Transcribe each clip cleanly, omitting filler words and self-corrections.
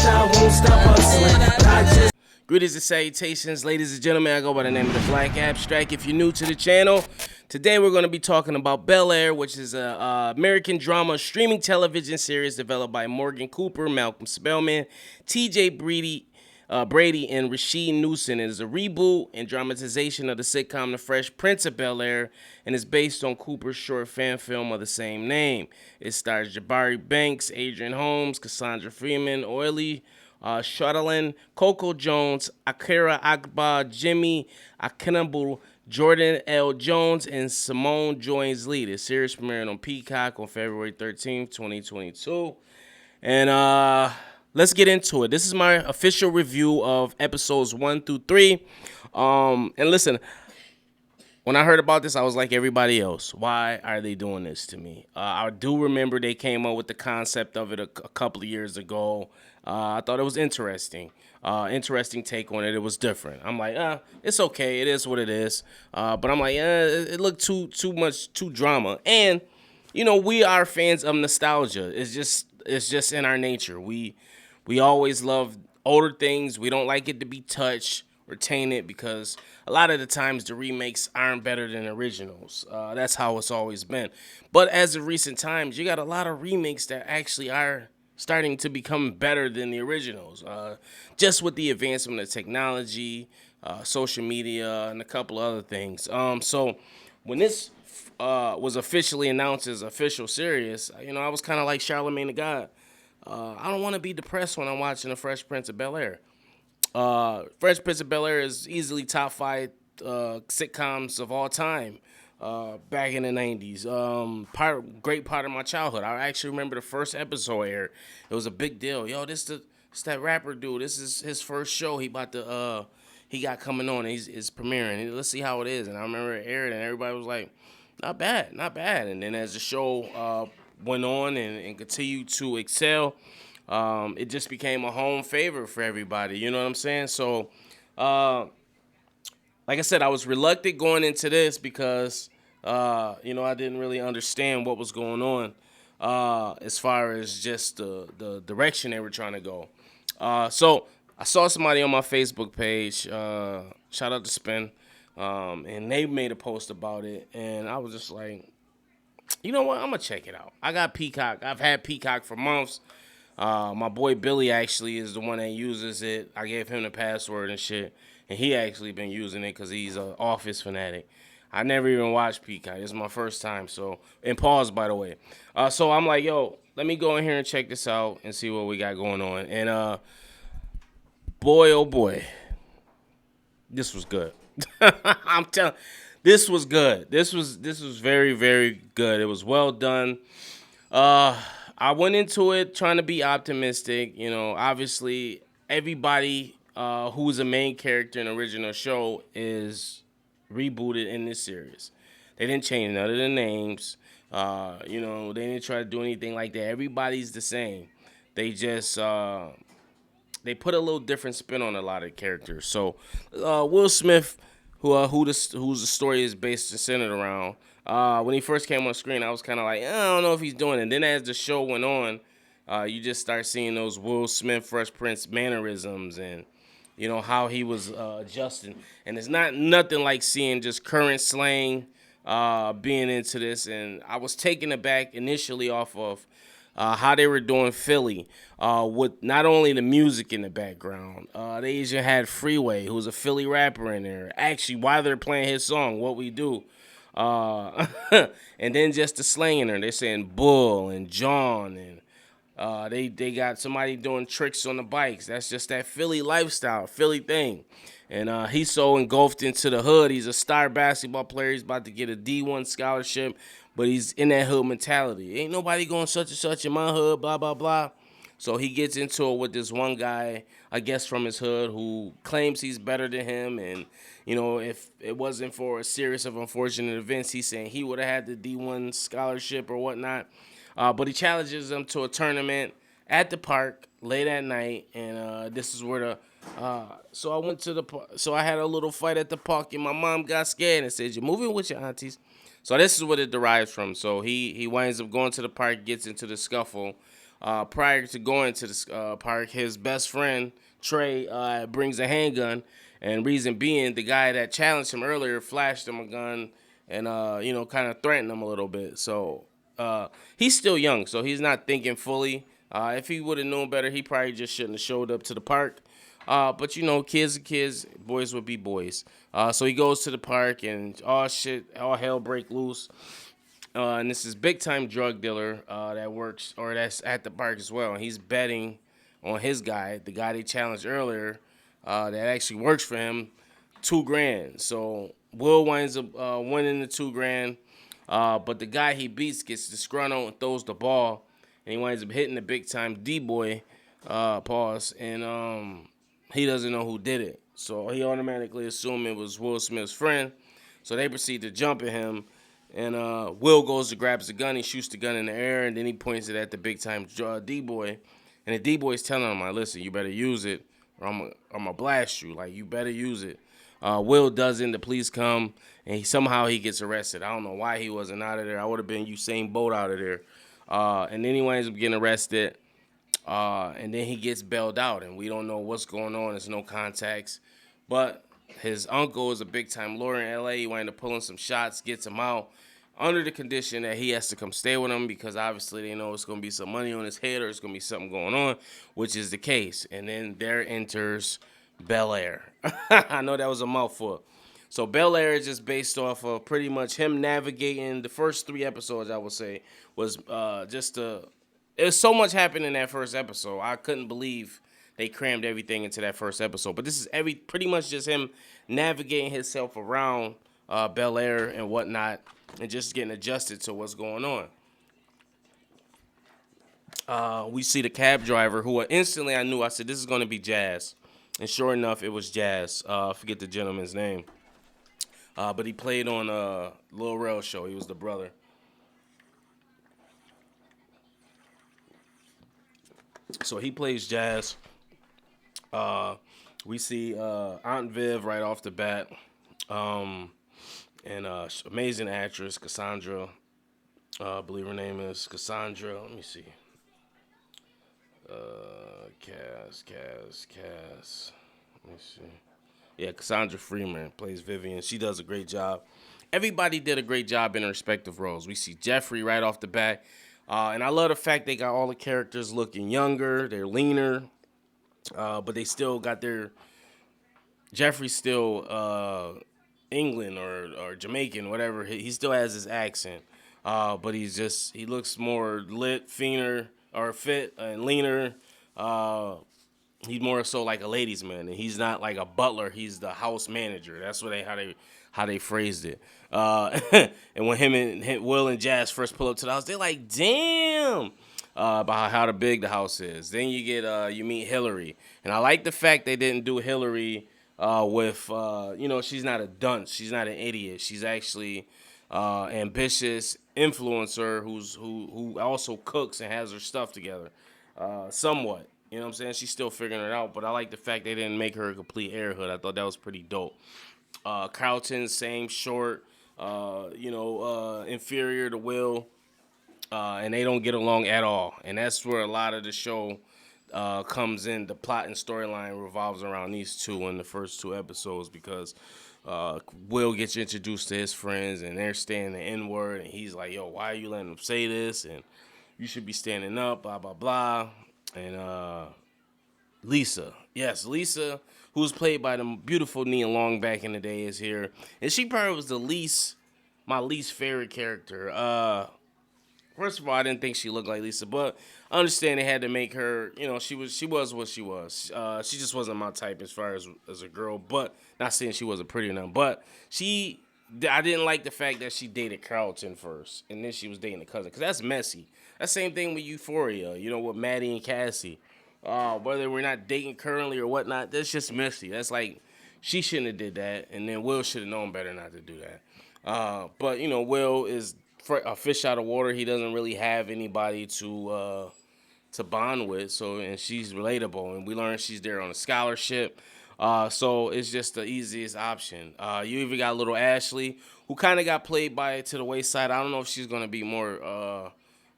lifestyle won't stop hustling. But I just Greetings and salutations, ladies and gentlemen. I go by the name of the Black Abstract. If you're new to the channel, today we're going to be talking about Bel-Air, which is a American drama streaming television series developed by Morgan Cooper, Malcolm Spellman, T.J. Brady, and Rashid Newson. It is a reboot and dramatization of the sitcom The Fresh Prince of Bel-Air and is based on Cooper's short fan film of the same name. It stars Jabari Banks, Adrian Holmes, Cassandra Freeman, Oily Shuttlin, Coco Jones, Akira Akbar, Jimmy Akenabu, Jordan L. Jones, and Simone Joins Lee. The series premiered on Peacock on February 13th, 2022. And let's get into it. This is my official review of episodes 1 through 3. And listen, when I heard about this, I was like everybody else. Why are they doing this to me? I do remember they came up with the concept of it a couple of years ago. I thought it was interesting. Interesting take on it. It was different. I'm like, it's okay. It is what it is. But I'm like, it looked too drama. And, you know, we are fans of nostalgia. It's just in our nature. We always love older things. We don't like it to be touched or tainted because a lot of the times the remakes aren't better than originals. That's how it's always been. But as of recent times, you got a lot of remakes that actually are starting to become better than the originals, just with the advancement of technology, social media, and a couple of other things. So when this was officially announced as official series, you know, I was kind of like Charlemagne the God. I don't want to be depressed when I'm watching The Fresh Prince of Bel-Air. Fresh Prince of Bel-Air is easily top 5 sitcoms of all time. Back in the 90s. Great part of my childhood. I actually remember the first episode aired. It was a big deal. Yo, this that rapper dude. This is his first show. He got coming on. He's premiering. Let's see how it is. And I remember it aired, and everybody was like, not bad. And then as the show went on and continued to excel, it just became a home favorite for everybody. You know what I'm saying? So, like I said, I was reluctant going into this because, you know, I didn't really understand what was going on as far as just the direction they were trying to go. So I saw somebody on my Facebook page, shout out to Spin, and they made a post about it, and I was just like, you know what, I'm going to check it out. I got Peacock. I've had Peacock for months. My boy Billy actually is the one that uses it. I gave him the password and shit. And he actually been using it because he's an Office fanatic. I never even watched Peacock. This is my first time. So, and pause, by the way. So I'm like, yo, let me go in here and check this out and see what we got going on. And boy, oh boy, this was good. I'm telling, this was good. This was very, very good. It was well done. I went into it trying to be optimistic. You know, obviously everybody who's a main character in the original show is rebooted in this series. They didn't change none of the names. You know, they didn't try to do anything like that. Everybody's the same. They just they put a little different spin on a lot of characters. So Will Smith, whose the story is based and centered around, when he first came on screen, I was kind of like, I don't know if he's doing it. And then as the show went on, you just start seeing those Will Smith Fresh Prince mannerisms and, you know, how he was adjusting. And it's nothing like seeing just current slang being into this. And I was taken aback initially off of how they were doing Philly with not only the music in the background. They even had Freeway, who's a Philly rapper in there. Actually, while they're playing his song, What We Do. And then just the slang in there. They're saying Bull and John and they got somebody doing tricks on the bikes. That's just that Philly lifestyle, Philly thing. And he's so engulfed into the hood. He's a star basketball player. He's about to get a D1 scholarship, but he's in that hood mentality. Ain't nobody going such and such in my hood, blah, blah, blah. So he gets into it with this one guy, I guess from his hood, who claims he's better than him. And, you know, if it wasn't for a series of unfortunate events, he's saying he would have had the D1 scholarship or whatnot. But he challenges them to a tournament at the park late at night, and this is where so I went to the so I had a little fight at the park, and my mom got scared and said, "You're moving with your aunties." So this is what it derives from. So he winds up going to the park, gets into the scuffle Prior to going to the park, his best friend Trey brings a handgun, and reason being, the guy that challenged him earlier flashed him a gun and kind of threatened him a little bit. So he's still young, so he's not thinking fully. If he would have known better, he probably just shouldn't have showed up to the park. But kids are kids, boys would be boys. So he goes to the park, and all hell break loose. And this is big time drug dealer that works or that's at the park as well. And he's betting on his guy, the guy they challenged earlier, that actually works for him, $2,000. So Will winds up winning the $2,000, but the guy he beats gets disgruntled and throws the ball, and he winds up hitting the big time D-boy, and he doesn't know who did it. So he automatically assumed it was Will Smith's friend. So they proceed to jump at him. And Will goes to grabs the gun. He shoots the gun in the air, and then he points it at the big-time D-boy. And the D-boy's telling him, like, listen, you better use it, or I'm gonna blast you. Like, you better use it. Will doesn't. The police come, and somehow he gets arrested. I don't know why he wasn't out of there. I would have been Usain Bolt out of there. And then he winds up getting arrested. And then he gets bailed out, and we don't know what's going on. There's no contacts. But his uncle is a big-time lawyer in L.A. He winds up pulling some shots, gets him out, under the condition that he has to come stay with him because obviously they know it's going to be some money on his head or it's going to be something going on, which is the case. And then there enters Bel-Air. I know that was a mouthful. So Bel-Air is just based off of pretty much him navigating the first 3 episodes, I would say, was there's so much happened in that first episode. I couldn't believe they crammed everything into that first episode. But this is pretty much just him navigating himself around Bel-Air and whatnot, and just getting adjusted to what's going on. We see the cab driver, who instantly I knew. I said, this is going to be Jazz. And sure enough, it was Jazz. I forget the gentleman's name. But he played on Lil Rel show. He was the brother. So he plays Jazz. We see Aunt Viv right off the bat. And amazing actress, Cassandra. I believe her name is Cassandra. Let me see. Cass. Let me see. Yeah, Cassandra Freeman plays Vivian. She does a great job. Everybody did a great job in their respective roles. We see Jeffrey right off the bat. And I love the fact they got all the characters looking younger. They're leaner. But they still got their... Jeffrey's still... England or Jamaican, whatever. He still has his accent, but he looks more lit, fit and leaner. He's more so like a ladies' man, and he's not like a butler. He's the house manager. That's how they phrased it. And when him and Will and Jazz first pull up to the house, they're like, "Damn!" About how big the house is. Then you meet Hillary, and I like the fact they didn't do Hillary. She's not a dunce. She's not an idiot. She's actually ambitious influencer who also cooks and has her stuff together, somewhat. You know what I'm saying? She's still figuring it out, but I like the fact they didn't make her a complete airhood. I thought that was pretty dope. Carlton, same short, inferior to Will, and they don't get along at all. And that's where a lot of the show comes in. The plot and storyline revolves around these two in the first 2 episodes because Will gets introduced to his friends and they're saying the N-word, and he's like, yo, why are you letting them say this? And you should be standing up, blah, blah, blah. And Lisa, who's played by the beautiful Nia Long back in the day, is here. And she probably was my least favorite character. First of all, I didn't think she looked like Lisa, but I understand they had to make her, she was what she was. She just wasn't my type as far as a girl, but not saying she wasn't pretty enough. But I didn't like the fact that she dated Carlton first, and then she was dating the cousin, because that's messy. That same thing with Euphoria, with Maddie and Cassie. Whether we're not dating currently or whatnot, that's just messy. That's like, she shouldn't have did that, and then Will should have known better not to do that. But, Will is a fish out of water. He doesn't really have anybody to bond with, and she's relatable, and we learn she's there on a scholarship, so it's just the easiest option. You even got little Ashley, who kind of got played to the wayside. I don't know if she's going to be more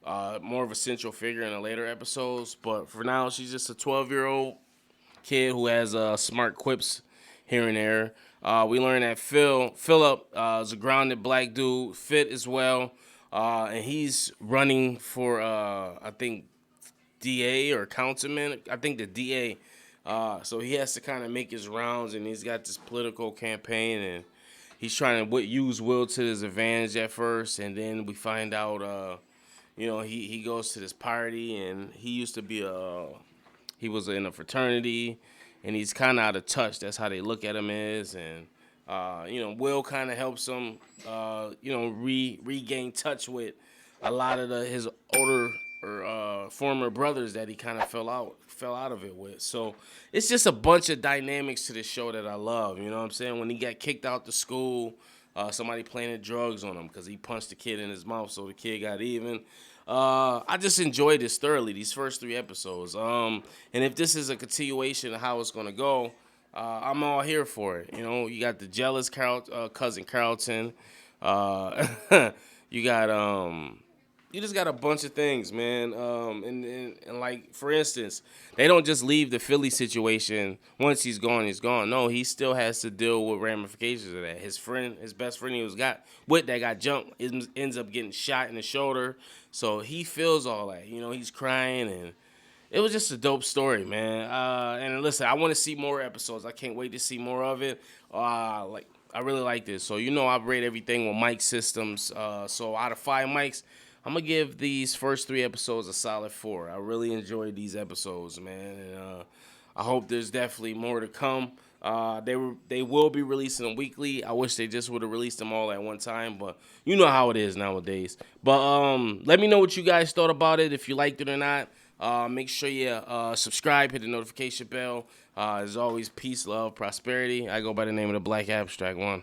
more of a central figure in the later episodes. But for now, she's just a 12-year-old kid who has smart quips here and there. We learned that Philip is a grounded black dude, fit as well, and he's running for I think DA or councilman. I think the DA. So he has to kind of make his rounds, and he's got this political campaign, and he's trying to use Will to his advantage at first, and then we find out, he goes to this party, and he used to be he was in a fraternity, and he's kind of out of touch. That's how they look at him and Will kind of helps him, regain touch with a lot of his older or former brothers that he kind of fell out of it with. So it's just a bunch of dynamics to this show that I love. You know what I'm saying? When he got kicked out the school, somebody planted drugs on him because he punched the kid in his mouth, so the kid got even. I just enjoyed this thoroughly, these first 3 episodes. And if this is a continuation of how it's going to go, I'm all here for it. You know, you got the jealous cousin Carlton. You got you just got a bunch of things, man. And like, for instance, they don't just leave the Philly situation. Once he's gone, he's gone. No, he still has to deal with ramifications of that. His best friend he was got jumped, ends up getting shot in the shoulder. So he feels all that. You know, he's crying, and it was just a dope story, man. And listen, I want to see more episodes. I can't wait to see more of it. I really like this. So, I rate everything with mic systems. So out of 5 mics, I'm going to give these first 3 episodes a solid 4. I really enjoyed these episodes, man. And I hope there's definitely more to come. They will be releasing them weekly. I wish they just would have released them all at one time, but you know how it is nowadays. But let me know what you guys thought about it, if you liked it or not. Make sure you subscribe, hit the notification bell. As always, peace, love, prosperity. I go by the name of the Black Abstract One.